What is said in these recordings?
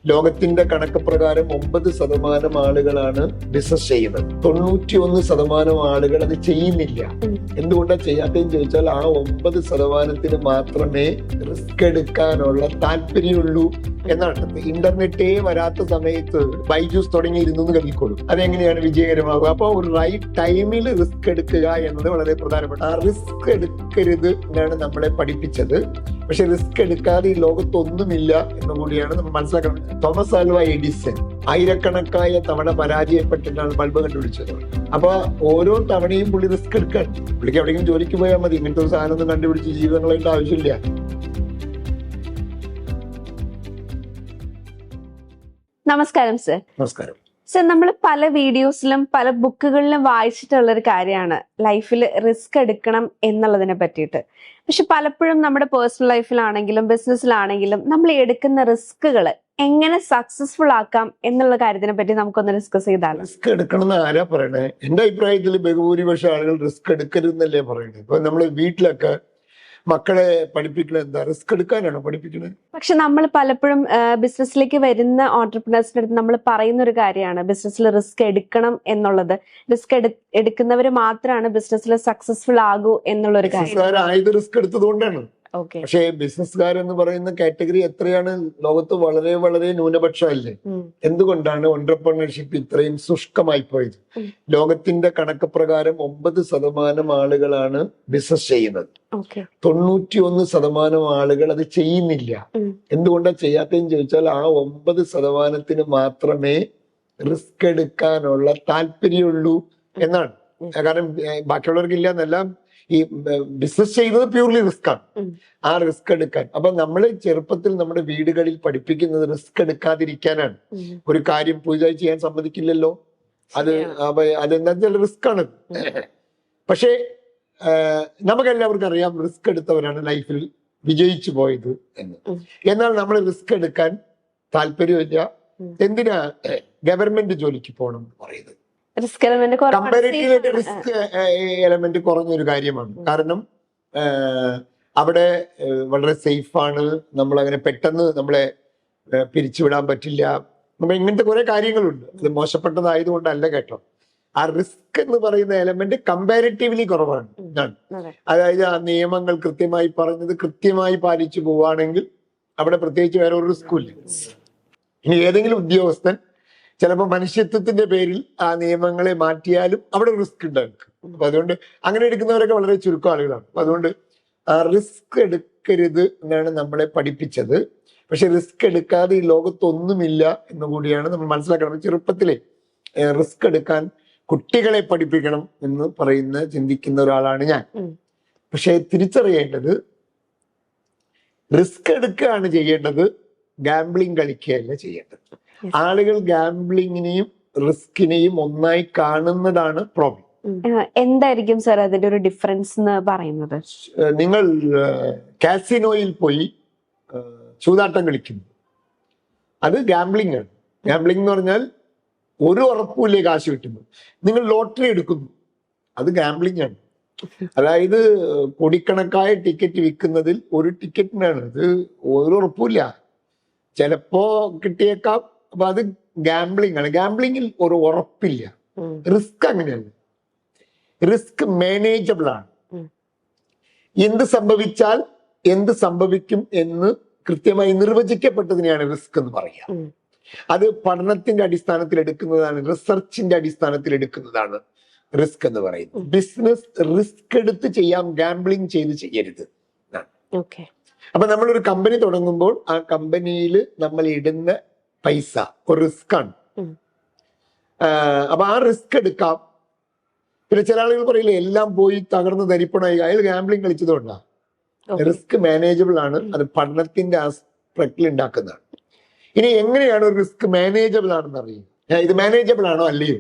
ലോകത്തിന്റെ കണക്ക് പ്രകാരം 9% ആളുകളാണ് ബിസിനസ് ചെയ്യുന്നത്. 91% ആളുകൾ അത് ചെയ്യുന്നില്ല. എന്തുകൊണ്ടാണ് ചെയ്യാത്തതെന്ന് ചോദിച്ചാൽ ആ 9% മാത്രമേ റിസ്ക് എടുക്കാനുള്ള താല്പര്യമുള്ളൂ എന്നാണ്. ഇന്റർനെറ്റേ വരാത്ത സമയത്ത് ബൈജൂസ് തുടങ്ങിയിരുന്നു എന്ന് കരുതിക്കോളും. അതെങ്ങനെയാണ് വിജയകരമാകുക? അപ്പൊ ഒരു റൈറ്റ് ടൈമിൽ റിസ്ക് എടുക്കുക എന്നത് വളരെ പ്രധാനപ്പെട്ട. ആ റിസ്ക് എടുക്കരുത് എന്നാണ് നമ്മളെ പഠിപ്പിച്ചത്. പക്ഷെ റിസ്ക് എടുക്കാതെ ഈ ലോകത്തൊന്നുമില്ല എന്ന് കൂടിയാണ് നമ്മൾ മനസ്സിലാക്കുന്നത്. തോമസ് ആൽവ എഡിസൺ ആയിരക്കണക്കായ തവണ പരാജയപ്പെട്ടിട്ടാണ് ബൾബ് കണ്ടുപിടിച്ചത്. അപ്പൊ ഓരോ തവണയും പുള്ളി റിസ്ക് എടുക്കാൻ. പുള്ളിക്ക് എവിടെയെങ്കിലും ജോലിക്ക് പോയാൽ മതി, ഇങ്ങനത്തെ ഒരു സാധനം ഒന്നും കണ്ടുപിടിച്ച് ജീവിതങ്ങളായിട്ട് ആവശ്യമില്ല. നമസ്കാരം സർ. നമസ്കാരം സർ, നമ്മൾ പല വീഡിയോസിലും പല ബുക്കുകളിലും വായിച്ചിട്ടുള്ള ഒരു കാര്യമാണ് ലൈഫിൽ റിസ്ക് എടുക്കണം എന്നുള്ളതിനെ പറ്റിയിട്ട്. പക്ഷെ പലപ്പോഴും നമ്മുടെ പേഴ്സണൽ ലൈഫിലാണെങ്കിലും ബിസിനസ്സിലാണെങ്കിലും നമ്മൾ എടുക്കുന്ന റിസ്കുകൾ എങ്ങനെ സക്സസ്ഫുൾ ആക്കാം എന്നുള്ള കാര്യത്തിനെ പറ്റി നമുക്കൊന്ന് ഡിസ്കസ് ചെയ്താലോ? റിസ്ക് എടുക്കണം എന്ന് ആരാ പറയണേ? എന്റെ അഭിപ്രായത്തിൽ ബഹുഭൂരിപക്ഷം ആളുകൾ റിസ്ക് എടുക്കരുതെന്നല്ലേ പറയുന്നത്. ഇപ്പൊ നമ്മള് വീട്ടിലൊക്കെ മക്കളെ പഠിപ്പിക്കണത് എന്താ? റിസ്ക് എടുക്കാനാണോ പഠിപ്പിക്കുന്നത്? പക്ഷെ നമ്മൾ പലപ്പോഴും ബിസിനസ്സിലേക്ക് വരുന്ന ഓൺടർപ്രണേഴ്സിന്റെ അടുത്ത് നമ്മൾ പറയുന്ന ഒരു കാര്യമാണ് ബിസിനസ്സിൽ റിസ്ക് എടുക്കണം എന്നുള്ളത്. റിസ്ക് എടുക്കുന്നവര് മാത്രമാണ് ബിസിനസ്സിൽ സക്സസ്ഫുൾ ആകൂ എന്നുള്ള ഒരു കാര്യം. ആയത് റിസ്ക് എടുത്തത് കൊണ്ടാണ്. പക്ഷേ ബിസിനസ്സുകാരെന്ന് പറയുന്ന കാറ്റഗറി എത്രയാണ് ലോകത്ത്? വളരെ വളരെ ന്യൂനപക്ഷമല്ലേ? എന്തുകൊണ്ടാണ് ഓൺട്രപ്രണർഷിപ്പ് ഇത്രയും ശുഷ്കമായി പോയത്? ലോകത്തിന്റെ കണക്ക് പ്രകാരം 9% ആളുകളാണ് ബിസിനസ് ചെയ്യുന്നത്. 91% ആളുകൾ അത് ചെയ്യുന്നില്ല. എന്തുകൊണ്ടാണ് ചെയ്യാത്തതെന്ന് ചോദിച്ചാൽ ആ 9% മാത്രമേ റിസ്ക് എടുക്കാനുള്ള താല്പര്യമുള്ളൂ എന്നാണ്. കാരണം ബാക്കിയുള്ളവർക്ക് ഇല്ല എന്നല്ല, ഈ ബിസിനസ് ചെയ്യുന്നത് പ്യൂർലി റിസ്ക് ആണ്. ആ റിസ്ക് എടുക്കാൻ അപ്പൊ നമ്മൾ ചെറുപ്പത്തിൽ നമ്മുടെ വീടുകളിൽ പഠിപ്പിക്കുന്നത് റിസ്ക് എടുക്കാതിരിക്കാനാണ്. ഒരു കാര്യം പുതുതായി ചെയ്യാൻ സമ്മതിക്കില്ലല്ലോ, അതെന്താ വെച്ചാൽ റിസ്ക് ആണ്. പക്ഷേ നമുക്കെല്ലാവർക്കും അറിയാം റിസ്ക് എടുത്തവരാണ് ലൈഫിൽ വിജയിച്ചു പോയത് എന്ന്. എന്നാൽ നമ്മൾ റിസ്ക് എടുക്കാൻ താല്പര്യമില്ല. എന്തിനാ ഗവൺമെന്റ് ജോലിക്ക് പോകണം എന്ന് പറയുന്നത്? കമ്പാരിറ്റീവായിട്ട് റിസ്ക് എലമെന്റ് കുറഞ്ഞൊരു കാര്യമാണ്. കാരണം അവിടെ വളരെ സേഫ് ആണ്. നമ്മൾ അങ്ങനെ പെട്ടെന്ന് നമ്മളെ പിരിച്ചുവിടാൻ പറ്റില്ല. നമ്മൾ ഇങ്ങനത്തെ കുറെ കാര്യങ്ങളുണ്ട്. ഇത് മോശപ്പെട്ടതായതുകൊണ്ടല്ല കേട്ടോ. ആ റിസ്ക് എന്ന് പറയുന്ന എലമെന്റ് കമ്പാരിറ്റീവ്ലി കുറവാണ്. അതായത് ആ നിയമങ്ങൾ കൃത്യമായി പറഞ്ഞത് കൃത്യമായി പാലിച്ചു പോവുകയാണെങ്കിൽ അവിടെ പ്രത്യേകിച്ച് വേറെ ഒരു റിസ്കും ഇല്ല. ഇനി ഏതെങ്കിലും ഉദ്യോഗസ്ഥൻ ചിലപ്പോൾ മനുഷ്യത്വത്തിന്റെ പേരിൽ ആ നിയമങ്ങളെ മാറ്റിയാലും അവിടെ റിസ്ക് ഉണ്ടാകും. അപ്പൊ അതുകൊണ്ട് അങ്ങനെ എടുക്കുന്നവരൊക്കെ വളരെ ചുരുക്കം ആളുകളാണ്. അപ്പൊ അതുകൊണ്ട് ആ റിസ്ക് എടുക്കരുത് എന്നാണ് നമ്മളെ പഠിപ്പിച്ചത്. പക്ഷെ റിസ്ക് എടുക്കാതെ ഈ ലോകത്തൊന്നുമില്ല എന്ന് കൂടിയാണ് നമ്മൾ മനസ്സിലാക്കണം. ചെറുപ്പത്തിലെ റിസ്ക് എടുക്കാൻ കുട്ടികളെ പഠിപ്പിക്കണം എന്ന് ചിന്തിക്കുന്ന ഒരാളാണ് ഞാൻ. പക്ഷെ തിരിച്ചറിയേണ്ടത് റിസ്ക് എടുക്കുകയാണ് ചെയ്യേണ്ടത്, ഗാംബ്ലിംഗ് കളിക്കുകയല്ല ചെയ്യേണ്ടത്. ആളുകൾ ഗാംബ്ലിങ്ങിനെയും റിസ്കിനെയും ഒന്നായി കാണുന്നതാണ് പ്രോബ്ലം. എന്തായിരിക്കും സാർ അതിന്റെ ഒരു ഡിഫറൻസ് എന്ന് പറയുന്നത്? നിങ്ങൾ കാസിനോയിൽ പോയി ചൂതാട്ടം കളിക്കുന്നു, അത് ഗാംബ്ലിംഗ് ആണ്. ഗാംബ്ലിംഗ് എന്ന് പറഞ്ഞാൽ ഒരു ഉറപ്പുമില്ലേ കാശ് കിട്ടുന്നു. നിങ്ങൾ ലോട്ടറി എടുക്കുന്നു, അത് ഗാംബ്ലിംഗ് ആണ്. അതായത് കോടിക്കണക്കായ ടിക്കറ്റ് വിൽക്കുന്നതിൽ ഒരു ടിക്കറ്റിനാണ്, അത് ഒരു ഉറപ്പുമില്ല, ചിലപ്പോ കിട്ടിയേക്കാം. അപ്പൊ അത് ഗാംബ്ലിംഗ് ആണ്. ഗാംബ്ലിംഗിൽ ഒരു ഉറപ്പില്ല. റിസ്ക് അങ്ങനെയല്ല. റിസ്ക് മാനേജബിൾ ആണ്. എന്ത് സംഭവിച്ചാൽ എന്ത് സംഭവിക്കും എന്ന് കൃത്യമായി നിർവചിക്കപ്പെട്ടതിനെയാണ് റിസ്ക് എന്ന് പറയുക. അത് പഠനത്തിന്റെ അടിസ്ഥാനത്തിൽ എടുക്കുന്നതാണ്, റിസർച്ചിന്റെ അടിസ്ഥാനത്തിൽ എടുക്കുന്നതാണ് റിസ്ക് എന്ന് പറയുന്നത്. ബിസിനസ് റിസ്ക് എടുത്ത് ചെയ്യാം, ഗാംബ്ലിംഗ് ചെയ്ത് ചെയ്യരുത്. അപ്പൊ നമ്മളൊരു കമ്പനി തുടങ്ങുമ്പോൾ ആ കമ്പനിയിൽ നമ്മൾ ഇടുന്ന പൈസ ഒരു റിസ്ക് ആണ്. അപ്പൊ ആ റിസ്ക് എടുക്കാം. പിന്നെ ചില ആളുകൾ പറയില്ല എല്ലാം പോയി തകർന്ന് തരിപ്പണമായി, അയാൾ ഗാംബ്ലിംഗ് കളിച്ചതുകൊണ്ടാണ്. റിസ്ക് മാനേജബിൾ ആണ്. അത് പഠനത്തിന്റെ ആസ്പെക്റ്റിൽ ഉണ്ടാക്കുന്നതാണ്. ഇനി എങ്ങനെയാണ് ഒരു റിസ്ക് മാനേജബിൾ ആണെന്ന് അറിയും? ഇത് മാനേജബിൾ ആണോ അല്ലയോ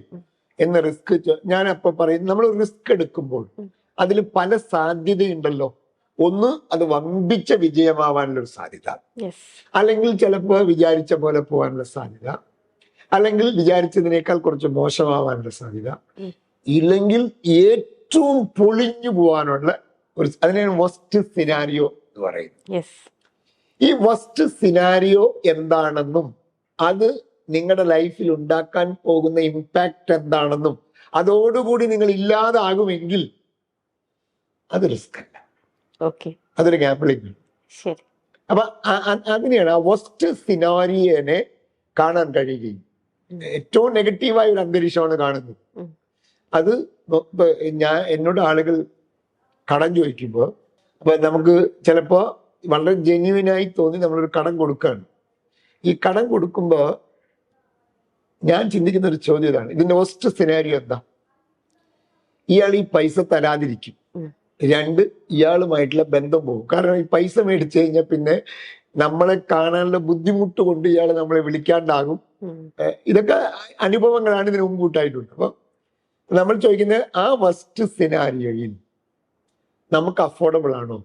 എന്ന റിസ്ക് ഞാൻ അപ്പൊ പറയും. നമ്മൾ റിസ്ക് എടുക്കുമ്പോൾ അതിൽ പല സാധ്യതയുണ്ടല്ലോ. ഒന്ന്, അത് വമ്പിച്ച വിജയമാവാനുള്ള ഒരു സാധ്യത, അല്ലെങ്കിൽ ചിലപ്പോൾ വിചാരിച്ച പോലെ പോകാനുള്ള സാധ്യത, അല്ലെങ്കിൽ വിചാരിച്ചതിനേക്കാൾ കുറച്ച് മോശമാവാനുള്ള സാധ്യത, ഇല്ലെങ്കിൽ ഏറ്റവും പൊളിഞ്ഞു പോകാനുള്ള ഒരു, അതിനാണ് വസ്റ്റ് സിനാരിയോ എന്ന് പറയുന്നത്. ഈ വസ്റ്റ് സിനാരിയോ എന്താണെന്നും അത് നിങ്ങളുടെ ലൈഫിൽ ഉണ്ടാക്കാൻ പോകുന്ന ഇമ്പാക്റ്റ് എന്താണെന്നും അതോടുകൂടി നിങ്ങൾ ഇല്ലാതാകുമെങ്കിൽ അത് റിസ്ക് അല്ല, ഓക്കെ, അതൊരു ഗാംബ്ലിംഗ്. ശരി. അപ്പൊ അതിനെയാണ് ആ വസ്റ്റ് സിനാരിയനെ കാണാൻ കഴിയുകയും ഏറ്റവും നെഗറ്റീവായ ഒരു അന്തരീക്ഷമാണ് കാണുന്നത്. അത് എന്നോട് ആളുകൾ കടം ചോദിക്കുമ്പോൾ അപ്പൊ നമുക്ക് ചിലപ്പോ വളരെ ജെന്യുവിനായി തോന്നി നമ്മളൊരു കടം കൊടുക്കുകയാണ്. ഈ കടം കൊടുക്കുമ്പോൾ ഞാൻ ചിന്തിക്കുന്ന ഒരു ചോദ്യം ഇതാണ്, ഇതിന്റെ വസ്റ്റ് സിനാരിയോ എന്താ? ഇയാൾ ഈ പൈസ തരാതിരിക്കും, രണ്ട്, ഇയാളുമായിട്ടുള്ള ബന്ധം പോകും. കാരണം ഈ പൈസ മേടിച്ചു കഴിഞ്ഞാൽ പിന്നെ നമ്മളെ കാണാനുള്ള ബുദ്ധിമുട്ട് കൊണ്ട് ഇയാൾ നമ്മളെ വിളിക്കാണ്ടാകും. ഇതൊക്കെ അനുഭവങ്ങളാണ് ഇതിന് മുമ്പൂട്ടായിട്ടുണ്ട്. അപ്പൊ നമ്മൾ ചോദിക്കുന്നത് ആ ഫസ്റ്റ് സിനാരിയോയിൽ നമുക്ക് അഫോർഡബിൾ ആണോ,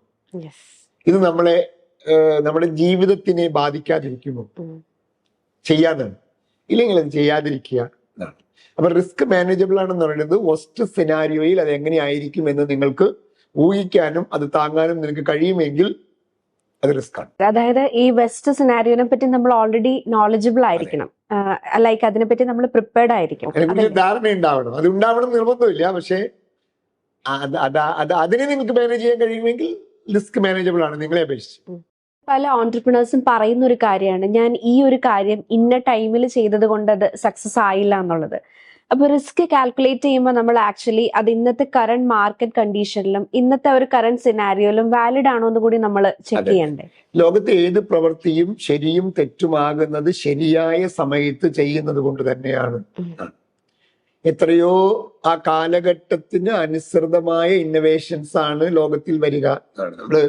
ഇത് നമ്മുടെ ജീവിതത്തിനെ ബാധിക്കാതിരിക്കുമോ ചെയ്യാന്നാണ്, ഇല്ലെങ്കിൽ അത് ചെയ്യാതിരിക്കുക എന്നാണ്. അപ്പൊ റിസ്ക് മാനേജബിൾ ആണെന്ന് പറയുന്നത് വസ്റ്റ് സിനാരിയോയിൽ അത് എങ്ങനെയായിരിക്കും എന്ന് നിങ്ങൾക്ക് ഊഹിക്കാനും അത് താങ്ങാനും നിനക്ക് കഴിയുമെങ്കിൽ അത് റിസ്ക് ആണ്. അതായത് ഈ വെസ്റ്റ് സിനാരിയോനെ പറ്റി നമ്മൾ ഓൾറെഡി നോളജബിൾ ആയിരിക്കണം, ലൈക്ക് അതിനെപ്പറ്റി നമ്മൾ പ്രിപ്പയർഡ് ആയിരിക്കണം, അതിനെക്കുറിച്ച് ധാരണ ഉണ്ടാവണം. അത് ഉണ്ടാവണം നിർബന്ധമില്ല, പക്ഷേ അതിനെ നിങ്ങൾക്ക് മാനേജ് ചെയ്യാൻ കഴിയുമെങ്കിൽ റിസ്ക് മാനേജബിൾ ആണ് നിങ്ങളെ അപേക്ഷിച്ച്. പല ഓൺടർപ്രണേഴ്സും പറയുന്ന ഒരു കാര്യമാണ്, ഞാൻ ഈ ഒരു കാര്യം ഇന്ന ടൈമിൽ ചെയ്തത് കൊണ്ട് അത് സക്സസ് ആയില്ല എന്നുള്ളത്. അപ്പൊ റിസ്ക് കാൽക്കുലേറ്റ് ചെയ്യുമ്പോൾ നമ്മൾ ആക്ച്വലി അത് ഇന്നത്തെ കറന്റ് മാർക്കറ്റ് കണ്ടീഷനിലും ഇന്നത്തെ ഒരു കറന്റ് സിനാരിയോയിലും വാലിഡ് ആണോ എന്ന് കൂടി നമ്മൾ ചെക്ക് ചെയ്യണ്ടേ? ലോകത്തെ ഏത് പ്രവൃത്തിയും ശരിയും തെറ്റുമാകുന്നത് ശരിയായ സമയത്ത് ചെയ്യുന്നത് കൊണ്ട് തന്നെയാണ്. എത്രയോ ആ കാലഘട്ടത്തിന് അനുസൃതമായ ഇന്നോവേഷൻസ് ആണ് ലോകത്തിൽ വരിക. നമ്മള്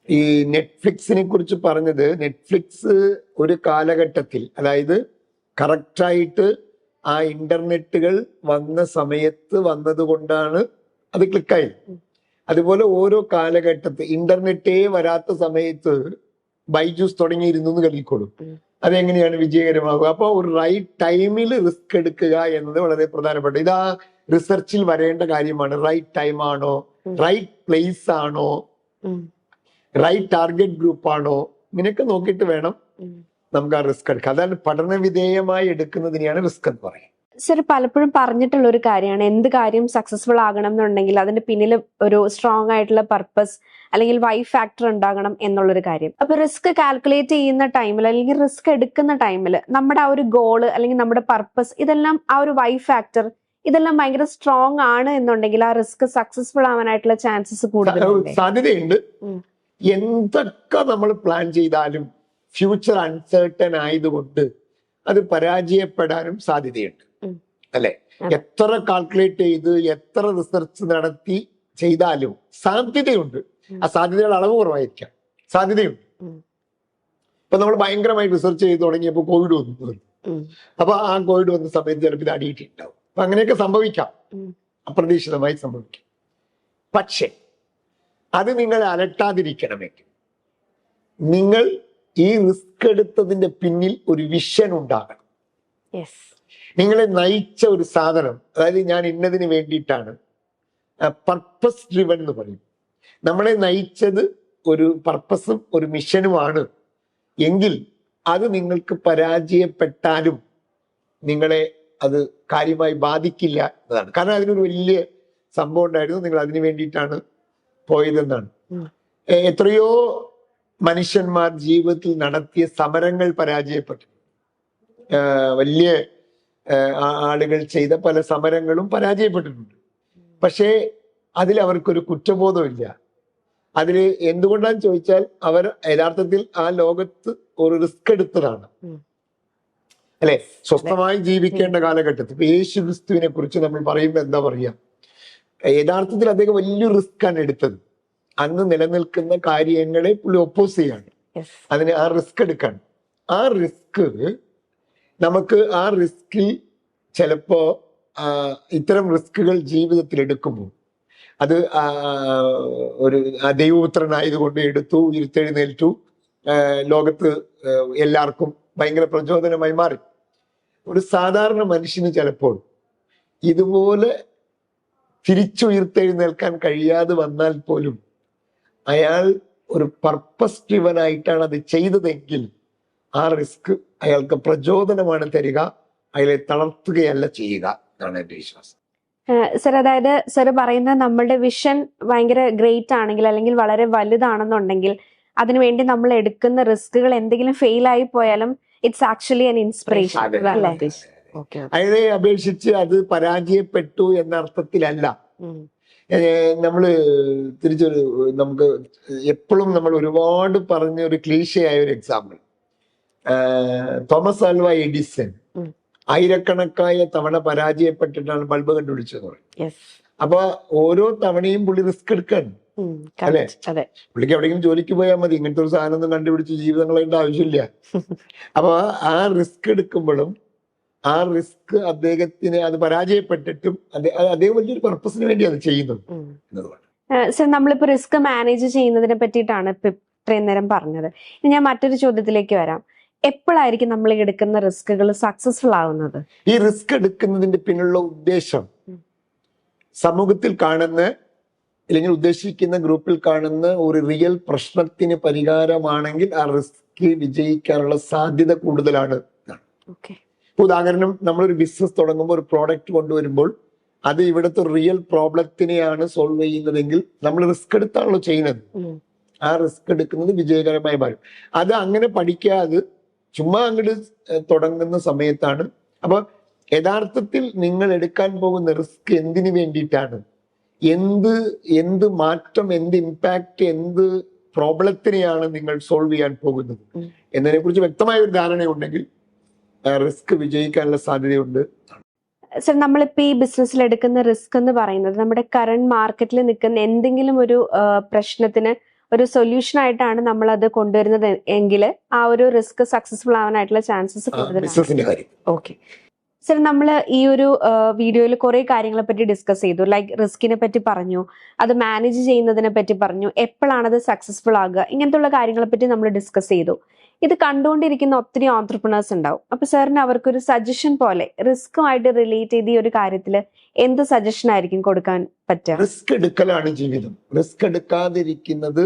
ഈ നെറ്റ്ഫ്ലിക്സിനെ കുറിച്ച് പറഞ്ഞത്, നെറ്റ്ഫ്ലിക്സ് ഒരു കാലഘട്ടത്തിൽ, അതായത് കറക്റ്റായിട്ട് ആ ഇന്റർനെറ്റുകൾ വന്ന സമയത്ത് വന്നത് കൊണ്ടാണ് അത് ക്ലിക്കായത്. അതുപോലെ ഓരോ കാലഘട്ടത്തിൽ ഇന്റർനെറ്റേ വരാത്ത സമയത്ത് ബൈജൂസ് തുടങ്ങിയിരുന്നു എന്ന് കരുതിക്കോളും. അതെങ്ങനെയാണ് വിജയകരമാകുക? അപ്പൊ ഒരു റൈറ്റ് ടൈമിൽ റിസ്ക് എടുക്കുക എന്നത് വളരെ പ്രധാനപ്പെട്ട, ഇതാ റിസർച്ചിൽ വരേണ്ട കാര്യമാണ്. റൈറ്റ് ടൈം ആണോ, റൈറ്റ് പ്ലേസ് ആണോ, റൈറ്റ് ടാർഗറ്റ് ഗ്രൂപ്പ് ആണോ, ഇങ്ങനെയൊക്കെ നോക്കിയിട്ട് വേണം നമുക്ക് ആ റിസ്ക് എടുക്കാം. അതാണ് പഠന വിധേയമായി എടുക്കുന്നതിനെയാണ് റിസ്ക് എന്ന് പറയുന്നത്. സർ, പലപ്പോഴും പറഞ്ഞിട്ടുള്ള ഒരു കാര്യമാണ്, എന്ത് കാര്യം സക്സസ്ഫുൾ ആകണം എന്നുണ്ടെങ്കിൽ അതിന്റെ പിന്നിൽ ഒരു സ്ട്രോങ് ആയിട്ടുള്ള പർപ്പസ് അല്ലെങ്കിൽ വൈ ഫാക്ടർ ഉണ്ടാകണം എന്നുള്ളൊരു കാര്യം. അപ്പൊ റിസ്ക് കാൽക്കുലേറ്റ് ചെയ്യുന്ന ടൈമിൽ അല്ലെങ്കിൽ റിസ്ക് എടുക്കുന്ന ടൈമിൽ നമ്മുടെ ആ ഒരു ഗോള് അല്ലെങ്കിൽ നമ്മുടെ പർപ്പസ്, ഇതെല്ലാം ആ ഒരു വൈ ഫാക്ടർ ഇതെല്ലാം ഭയങ്കര സ്ട്രോങ് ആണ് എന്നുണ്ടെങ്കിൽ ആ റിസ്ക് സക്സസ്ഫുൾ ആവാനായിട്ടുള്ള ചാൻസസ് കൂടുതലുണ്ട്, സാധ്യതയുണ്ട്. എന്തൊക്കെ നമ്മൾ പ്ലാൻ ചെയ്താലും ഫ്യൂച്ചർ അൺസർട്ടൺ ആയതുകൊണ്ട് അത് പരാജയപ്പെടാനും സാധ്യതയുണ്ട്, അല്ലെ? എത്ര കാൽക്കുലേറ്റ് ചെയ്ത് എത്ര റിസർച്ച് നടത്തി ചെയ്താലും സാധ്യതയുണ്ട്. ആ സാധ്യതയുടെ അളവ് കുറവായിരിക്കാം, സാധ്യതയുണ്ട്. ഇപ്പൊ നമ്മൾ ഭയങ്കരമായി റിസർച്ച് ചെയ്ത് തുടങ്ങിയപ്പോൾ കോവിഡ് വന്നു. അപ്പൊ ആ കോവിഡ് വന്ന സമയത്ത് ചിലപ്പോൾ ഇത് അടിയിട്ടുണ്ടാവും. അപ്പൊ അങ്ങനെയൊക്കെ സംഭവിക്കാം, അപ്രതീക്ഷിതമായി സംഭവിക്കാം. പക്ഷെ അത് നിങ്ങൾ അലട്ടാതിരിക്കണമെങ്കിൽ നിങ്ങൾ ഈ റിസ്ക് എടുത്തതിന്റെ പിന്നിൽ ഒരു വിഷൻ ഉണ്ടാകണം. നിങ്ങളെ നയിച്ച ഒരു സാധനം, അതായത് ഞാൻ ഇന്നതിന് വേണ്ടിയിട്ടാണ്, പർപ്പസ് ഡ്രിവൻ എന്ന് പറയും. നമ്മളെ നയിച്ചത് ഒരു പർപ്പസും ഒരു മിഷനുമാണ് എങ്കിൽ അത് നിങ്ങൾക്ക് പരാജയപ്പെട്ടാലും നിങ്ങളെ അത് കാര്യമായി ബാധിക്കില്ല എന്നതാണ്. കാരണം അതിനൊരു വലിയ സംഭവം ഉണ്ടായിരുന്നു, നിങ്ങൾ അതിനു വേണ്ടിയിട്ടാണ് പോയതെന്നാണ്. എത്രയോ മനുഷ്യന്മാർ ജീവിതത്തിൽ നടത്തിയ സമരങ്ങൾ പരാജയപ്പെട്ടു. വലിയ ആളുകൾ ചെയ്ത പല സമരങ്ങളും പരാജയപ്പെട്ടിട്ടുണ്ട്. പക്ഷേ അതിൽ അവർക്കൊരു കുറ്റബോധമില്ല. അതിൽ എന്തുകൊണ്ടാന്ന് ചോദിച്ചാൽ അവർ യഥാർത്ഥത്തിൽ ആ ലോകത്ത് ഒരു റിസ്ക് എടുത്തതാണ്, അല്ലെ? സ്വസ്ഥമായി ജീവിക്കേണ്ട കാലഘട്ടത്തിൽ ഇപ്പൊ യേശു ക്രിസ്തുവിനെ കുറിച്ച് നമ്മൾ പറയുമ്പോൾ എന്താ പറയാ, യഥാർത്ഥത്തിൽ അദ്ദേഹം വലിയൊരു റിസ്ക് ആണ് എടുത്തത്. അന്ന് നിലനിൽക്കുന്ന കാര്യങ്ങളെ പുള്ളി ഒപ്പോസ് ചെയ്യാണ്, അതിന് ആ റിസ്ക് എടുക്കാൻ. ആ റിസ്ക് നമുക്ക് ആ റിസ്കിൽ ചിലപ്പോ ഇത്തരം റിസ്കുകൾ ജീവിതത്തിൽ എടുക്കുമ്പോൾ അത് ഒരു ദൈവപുത്രനായതുകൊണ്ട് എടുത്തു, ഉയർത്തെഴുന്നേൽറ്റു, ലോകത്ത് എല്ലാവർക്കും ഭയങ്കര പ്രചോദനമായി മാറി. ഒരു സാധാരണ മനുഷ്യന് ചിലപ്പോൾ ഇതുപോലെ തിരിച്ചുയർത്തെഴുന്നേൽക്കാൻ കഴിയാതെ വന്നാൽ പോലും അയാൾ ഒരു പർപ്പസ് ഡ്രിവൻ ആയിട്ടാണ് അത് ചെയ്തതെങ്കിൽ ആ റിസ്ക് അയാൾക്ക് പ്രചോദനമാണ് തരിക, അയാളെ തളർത്തുകയല്ല ചെയ്യുക എന്നാണ് എന്റെ വിശ്വാസം. സർ, അതായത് സർ പറയുന്ന നമ്മളുടെ വിഷൻ ഭയങ്കര ഗ്രേറ്റ് ആണെങ്കിൽ അല്ലെങ്കിൽ വളരെ വലുതാണെന്നുണ്ടെങ്കിൽ അതിനുവേണ്ടി നമ്മൾ എടുക്കുന്ന റിസ്കുകൾ എന്തെങ്കിലും ഫെയിൽ ആയി പോയാലും ഇറ്റ്സ് ആക്ച്വലി ആൻ ഇൻസ്പിറേഷൻ അല്ലേ? അയാളെ അപേക്ഷിച്ച് അത് പരാജയപ്പെട്ടു എന്ന അർത്ഥത്തിലല്ല. നമ്മള് തിരിച്ചൊരു നമുക്ക് എപ്പോഴും നമ്മൾ ഒരുപാട് പറഞ്ഞ ഒരു ക്ലീശയായ ഒരു എക്സാമ്പിൾ, തോമസ് ആൽവ എഡിസൺ ആയിരക്കണക്കായ തവണ പരാജയപ്പെട്ടിട്ടാണ് ബൾബ് കണ്ടുപിടിച്ചത്. അപ്പൊ ഓരോ തവണയും പുള്ളി റിസ്ക് എടുക്കാൻ അല്ലെ? പുള്ളിക്ക് എവിടെയെങ്കിലും ജോലിക്ക് പോയാൽ മതി, ഇങ്ങനത്തെ ഒരു സാധനം ഒന്നും കണ്ടുപിടിച്ച് ജീവിതങ്ങളേണ്ട ആവശ്യമില്ല. അപ്പൊ ആ റിസ്ക് എടുക്കുമ്പോഴും ആ റിസ്ക് അദ്ദേഹത്തിന് അത് പരാജയപ്പെട്ടിട്ടും അദ്ദേഹം വലിയൊരു പർപ്പസിന് വേണ്ടി അത് ചെയ്യുന്നു എന്നതാണ്. സർ, നമ്മളിപ്പോ റിസ്ക് മാനേജ് ചെയ്യുന്നതിനെ പറ്റിയിട്ടാണ് ഇപ്പൊ ഇത്രയും നേരം പറഞ്ഞത്. ഞാൻ മറ്റൊരു ചോദ്യത്തിലേക്ക് വരാം. എപ്പോഴായിരിക്കും നമ്മൾ എടുക്കുന്ന റിസ്കുകൾ സക്സസ്ഫുൾ ആവുന്നത്? ഈ റിസ്ക് എടുക്കുന്നതിന്റെ പിന്നിലുള്ള ഉദ്ദേശം സമൂഹത്തിൽ കാണുന്ന അല്ലെങ്കിൽ ഉദ്ദേശിക്കുന്ന ഗ്രൂപ്പിൽ കാണുന്ന ഒരു റിയൽ പ്രശ്നത്തിന് പരിഹാരമാണെങ്കിൽ ആ റിസ്ക് വിജയിക്കാനുള്ള സാധ്യത കൂടുതലാണ്. ഉദാഹരണം, നമ്മളൊരു ബിസിനസ് തുടങ്ങുമ്പോൾ ഒരു പ്രോഡക്റ്റ് കൊണ്ടുവരുമ്പോൾ അത് ഇവിടുത്തെ റിയൽ പ്രോബ്ലത്തിനെയാണ് സോൾവ് ചെയ്യുന്നതെങ്കിൽ നമ്മൾ റിസ്ക് എടുത്താണല്ലോ ചെയ്യുന്നത്. ആ റിസ്ക് എടുക്കുന്നത് വിജയകരമായി മാറും. അത് അങ്ങനെ പഠിക്കാതെ ചുമ്മാ അങ്ങോട്ട് തുടങ്ങുന്ന സമയത്താണ്. അപ്പൊ യഥാർത്ഥത്തിൽ നിങ്ങൾ എടുക്കാൻ പോകുന്ന റിസ്ക് എന്തിനു വേണ്ടിയിട്ടാണ്, എന്ത് മാറ്റം, എന്ത് ഇമ്പാക്ട്, എന്ത് പ്രോബ്ലത്തിനെയാണ് നിങ്ങൾ സോൾവ് ചെയ്യാൻ പോകുന്നത് എന്നതിനെ കുറിച്ച് വ്യക്തമായ ഒരു ധാരണയുണ്ടെങ്കിൽ റിസ്ക് വിജയിക്കാനുള്ള സാധ്യതയുണ്ട്. സർ, നമ്മളിപ്പോ ഈ ബിസിനസ്സിൽ എടുക്കുന്ന റിസ്ക് എന്ന് പറയുന്നത് നമ്മുടെ കറന്റ് മാർക്കറ്റിൽ നിൽക്കുന്ന എന്തെങ്കിലും ഒരു പ്രശ്നത്തിന് ഒരു സൊല്യൂഷൻ ആയിട്ടാണ് നമ്മൾ അത് കൊണ്ടുവരുന്നത് എങ്കിൽ ആ ഒരു റിസ്ക് സക്സസ്ഫുൾ ആവാനായിട്ടുള്ള ചാൻസസ് കൂടുതലാണ്. ഓക്കെ സർ, നമ്മൾ ഈ ഒരു വീഡിയോയിൽ കുറെ കാര്യങ്ങളെ പറ്റി ഡിസ്കസ് ചെയ്തു. ലൈക്ക് റിസ്കിനെ പറ്റി പറഞ്ഞു, അത് മാനേജ് ചെയ്യുന്നതിനെ പറ്റി പറഞ്ഞു, എപ്പോഴാണ് അത് സക്സസ്ഫുൾ ആകുക, ഇങ്ങനത്തെ കാര്യങ്ങളെ പറ്റി നമ്മൾ ഡിസ്കസ് ചെയ്തു. ഇത് കണ്ടുകൊണ്ടിരിക്കുന്ന ഒത്തിരി ഓൺട്രപ്രണേഴ്സ് ഉണ്ടാവും. അപ്പൊ സാറിന് അവർക്കൊരു സജഷൻ പോലെ റിസ്കുമായിട്ട് റിലേറ്റ് ചെയ്ത് ഈ ഒരു കാര്യത്തിൽ എന്ത് സജഷൻ ആയിരിക്കും കൊടുക്കാൻ പറ്റുക? റിസ്ക് എടുക്കലാണ് ജീവിതം. റിസ്ക് എടുക്കാതിരിക്കുന്നത്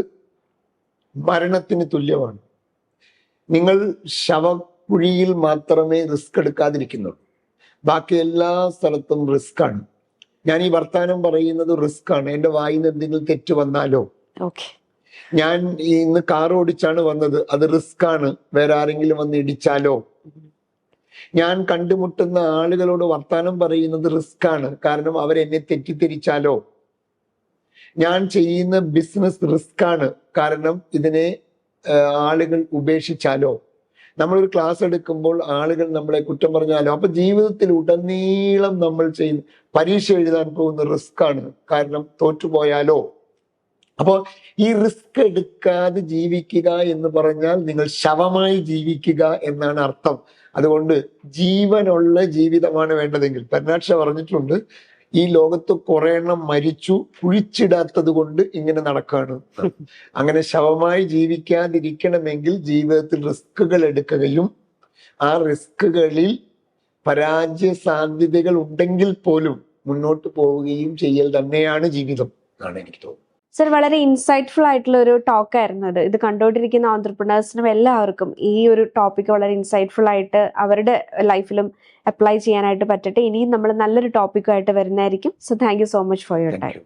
മരണത്തിന് തുല്യമാണ്. നിങ്ങൾ ശവക്കുഴിയിൽ മാത്രമേ റിസ്ക് എടുക്കാതിരിക്കുന്നുള്ളൂ, ബാക്കി എല്ലാ സ്ഥലത്തും റിസ്ക് ആണ്. ഞാൻ ഈ വർത്താനം പറയുന്നത് റിസ്ക് ആണ്. എന്റെ വായിൽ നിന്ന് എന്തെങ്കിലും തെറ്റ് വന്നാലോ, ഞാൻ ഇന്ന് കാർ ഓടിച്ചാണ് വന്നത്, അത് റിസ്ക് ആണ്. വേറെ ആരെങ്കിലും വന്ന് ഇടിച്ചാലോ, ഞാൻ കണ്ടുമുട്ടുന്ന ആളുകളോട് വർത്താനം പറയുന്നത് റിസ്ക് ആണ്, കാരണം അവരെന്നെ തെറ്റിദ്ധരിച്ചാലോ, ഞാൻ ചെയ്യുന്ന ബിസിനസ് റിസ്ക് ആണ്, കാരണം ഇതിനെ ആളുകൾ ഉപേക്ഷിച്ചാലോ, നമ്മളൊരു ക്ലാസ് എടുക്കുമ്പോൾ ആളുകൾ നമ്മളെ കുറ്റം പറഞ്ഞാലോ. അപ്പൊ ജീവിതത്തിൽ ഉടനീളം നമ്മൾ ചെയ്യുന്ന പരീക്ഷ എഴുതാൻ പോകുന്ന റിസ്ക് ആണ്, കാരണം തോറ്റുപോയാലോ. അപ്പോൾ ഈ റിസ്ക് എടുക്കാതെ ജീവിക്കുക എന്ന് പറഞ്ഞാൽ നിങ്ങൾ ശവമായി ജീവിക്കുക എന്നാണ് അർത്ഥം. അതുകൊണ്ട് ജീവനുള്ള ജീവിതമാണ് വേണ്ടതെങ്കിൽ, പെർനാക്ഷ പറഞ്ഞിട്ടുണ്ട്, ഈ ലോകത്ത് കുറെ എണ്ണം മരിച്ചു, കുഴിച്ചിടാത്തത് കൊണ്ട് ഇങ്ങനെ നടക്കാണ്. അങ്ങനെ ശവമായി ജീവിക്കാതിരിക്കണമെങ്കിൽ ജീവിതത്തിൽ റിസ്കുകൾ എടുക്കുകയും ആ റിസ്കുകളിൽ പരാജയ സാധ്യതകൾ ഉണ്ടെങ്കിൽ പോലും മുന്നോട്ട് പോവുകയും ചെയ്യൽ തന്നെയാണ് ജീവിതം എന്നാണ് എനിക്ക് തോന്നുന്നത്. സർ, വളരെ ഇൻസൈറ്റ്ഫുൾ ആയിട്ടുള്ള ഒരു ടോക്ക് ആയിരുന്നു ഇത്. ഇത് കണ്ടുകൊണ്ടിരിക്കുന്ന ഓൺട്രപ്രണേഴ്സിനും എല്ലാവർക്കും ഈ ഒരു ടോപ്പിക് വളരെ ഇൻസൈറ്റ്ഫുൾ ആയിട്ട് അവരുടെ ലൈഫിലും അപ്ലൈ ചെയ്യാനായിട്ട് പറ്റട്ടെ. ഇനിയും നമ്മൾ നല്ലൊരു ടോപ്പിക്കുമായിട്ട് വരുന്നതായിരിക്കും. So thank you so much for your time.